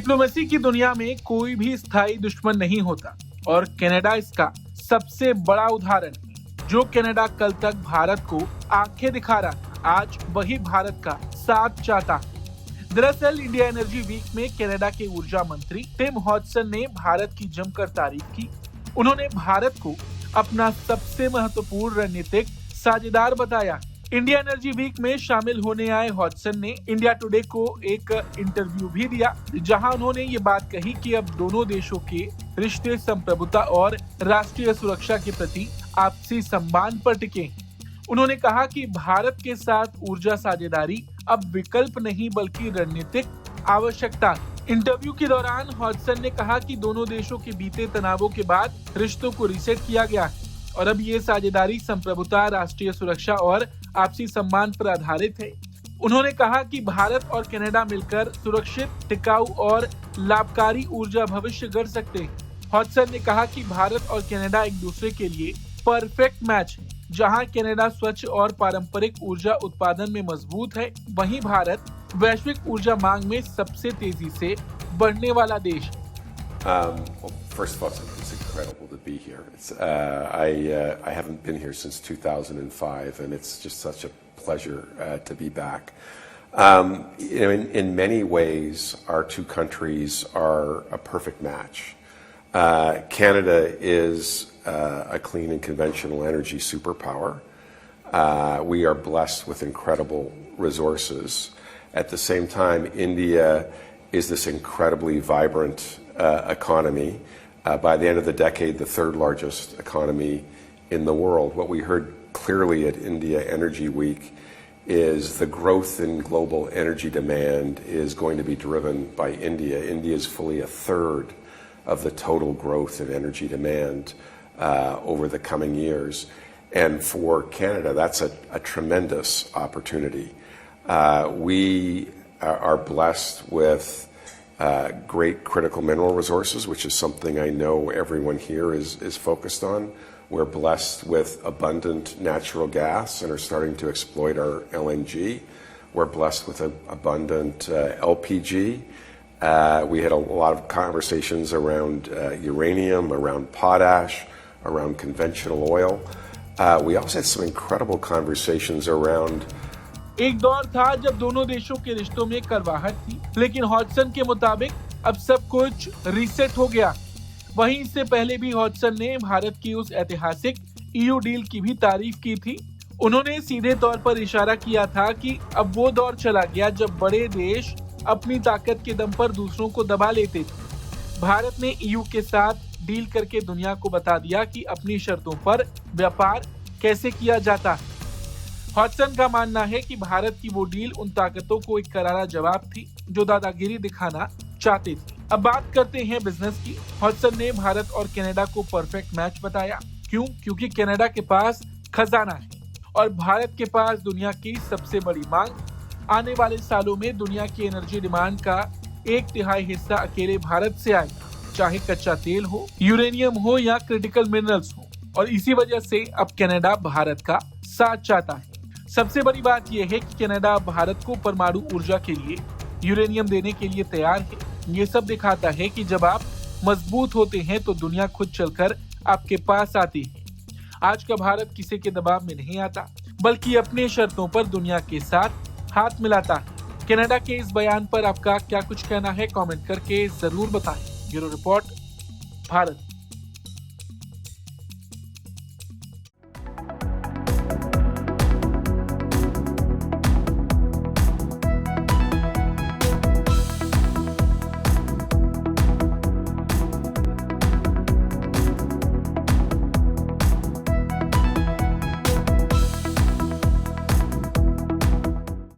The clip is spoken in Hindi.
डिप्लोमेसी की दुनिया में कोई भी स्थायी दुश्मन नहीं होता और कनाडा इसका सबसे बड़ा उदाहरण है। जो कनाडा कल तक भारत को आंखें दिखा रहा था, आज वही भारत का साथ चाहता है। दरअसल इंडिया एनर्जी वीक में कनाडा के ऊर्जा मंत्री टिम हॉडसन ने भारत की जमकर तारीफ की। उन्होंने भारत को अपना सबसे महत्वपूर्ण रणनीतिक साझेदार बताया। इंडिया एनर्जी वीक में शामिल होने आए हॉडसन ने इंडिया टुडे को एक इंटरव्यू भी दिया, जहां उन्होंने ये बात कही कि अब दोनों देशों के रिश्ते संप्रभुता और राष्ट्रीय सुरक्षा के प्रति आपसी सम्मान पर टिके हैं। उन्होंने कहा कि भारत के साथ ऊर्जा साझेदारी अब विकल्प नहीं बल्कि रणनीतिक आवश्यकता है। इंटरव्यू के दौरान हॉडसन ने कहा कि दोनों देशों के बीते तनावों के बाद रिश्तों को रीसेट किया गया है और अब ये साझेदारी संप्रभुता, राष्ट्रीय सुरक्षा और आपसी सम्मान पर आधारित है। उन्होंने कहा कि भारत और कनाडा मिलकर सुरक्षित, टिकाऊ और लाभकारी ऊर्जा भविष्य गढ़ सकते हैं। हॉडसन ने कहा कि भारत और कनाडा एक दूसरे के लिए परफेक्ट मैच है। जहां कनाडा स्वच्छ और पारंपरिक ऊर्जा उत्पादन में मजबूत है, वहीं भारत वैश्विक ऊर्जा मांग में सबसे तेजी से बढ़ने वाला देश है। First of all, it's incredible to be here. I haven't been here since 2005, and it's just such a pleasure to be back. In many ways, our two countries are a perfect match. Canada is a clean and conventional energy superpower. We are blessed with incredible resources. At the same time, India is this incredibly vibrant economy. By the end of the decade, the third largest economy in the world. What we heard clearly at India Energy Week is the growth in global energy demand is going to be driven by India. India is fully a third of the total growth in energy demand over the coming years. And for Canada, that's a tremendous opportunity. We are blessed with great critical mineral resources, which is something I know everyone here is focused on. We're blessed with abundant natural gas and are starting to exploit our LNG. We're blessed with abundant LPG. We had a lot of conversations around uranium, around potash, around conventional oil. We also had some incredible conversations around एक दौर था जब दोनों देशों के रिश्तों में कड़वाहट थी, लेकिन हॉडसन के मुताबिक अब सब कुछ रीसेट हो गया। वहीं इससे पहले भी हॉडसन ने भारत की उस ऐतिहासिक ईयू डील की भी तारीफ की थी। उन्होंने सीधे तौर पर इशारा किया था कि अब वो दौर चला गया जब बड़े देश अपनी ताकत के दम पर दूसरों को दबा लेते थे। भारत ने ईयू के साथ डील करके दुनिया को बता दिया कि अपनी शर्तों पर व्यापार कैसे किया जाता है। हॉडसन का मानना है कि भारत की वो डील उन ताकतों को एक करारा जवाब थी जो दादागिरी दिखाना चाहते थे। अब बात करते हैं बिजनेस की। हॉडसन ने भारत और कनाडा को परफेक्ट मैच बताया। क्यों? क्योंकि कनाडा के पास खजाना है और भारत के पास दुनिया की सबसे बड़ी मांग। आने वाले सालों में दुनिया की एनर्जी डिमांड का 1/3 हिस्सा अकेले भारत से आएगा, चाहे कच्चा तेल हो, यूरेनियम हो या क्रिटिकल मिनरल्स हो। और इसी वजह से अब कनाडा भारत का साथ चाहता है। सबसे बड़ी बात यह है कि कनाडा भारत को परमाणु ऊर्जा के लिए यूरेनियम देने के लिए तैयार है। ये सब दिखाता है कि जब आप मजबूत होते हैं तो दुनिया खुद चलकर आपके पास आती है। आज का भारत किसी के दबाव में नहीं आता, बल्कि अपने शर्तों पर दुनिया के साथ हाथ मिलाता है। कनाडा के इस बयान पर आपका क्या कुछ कहना है? कमेंट करके जरूर बताएं। Bureau report, Bharat.